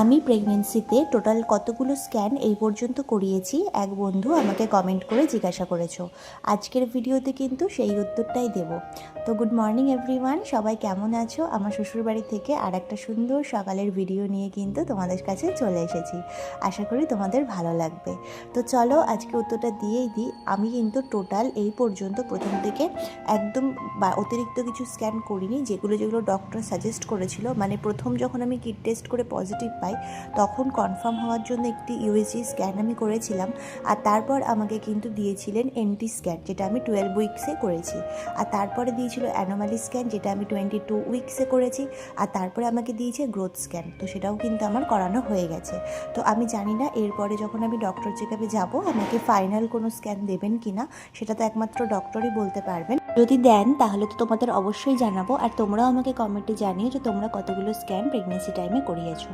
আমি প্রেগনেন্সিতে টোটাল কতগুলো স্ক্যান এই পর্যন্ত করিয়েছি এক বন্ধু আমাকে কমেন্ট করে জিজ্ঞাসা করেছো। আজকের ভিডিওতে কিন্তু সেই উত্তরটাই দেব। তো গুড মর্নিং এভরিওয়ান, সবাই কেমন আছো? আমার শ্বশুরবাড়ি থেকে আর একটা সুন্দর সকালের ভিডিও নিয়ে কিন্তু তোমাদের কাছে চলে এসেছি। আশা করি তোমাদের ভালো লাগবে। তো চলো আজকে উত্তরটা দিয়েই দিই। আমি কিন্তু টোটাল এই পর্যন্ত প্রথম থেকে একদম অতিরিক্ত কিছু স্ক্যান করিনি, যেগুলো ডক্টর সাজেস্ট করেছিল। মানে প্রথম যখন আমি কিট টেস্ট করে পজিটিভ পাই তখন কনফার্ম হওয়ার জন্য একটি ইউএসজি স্ক্যান আমি করেছিলাম, আর তারপর আমাকে কিন্তু দিয়েছিলেন এনটি স্ক্যান, যেটা আমি 12 উইকসে করেছি। আর তারপরে দিয়েছিল অ্যানোমালি স্ক্যান, যেটা আমি 22 উইকসে করেছি। আর তারপরে আমাকে দিয়েছে গ্রোথ স্ক্যান, তো সেটাও কিন্তু আমার করানো হয়ে গেছে। তো আমি জানি না এরপরে যখন আমি ডক্টর চেকআপে যাব আমাকে ফাইনাল কোনো স্ক্যান দেবেন কি না, সেটা তো একমাত্র ডক্টরই বলতে পারবেন। যদি দেন তাহলে তো তোমাদের অবশ্যই জানাবো, আর তোমরাও আমাকে কমেন্টে জানিও যে তোমরা কতগুলো স্ক্যান প্রেগনেন্সি টাইমে করিয়েছো।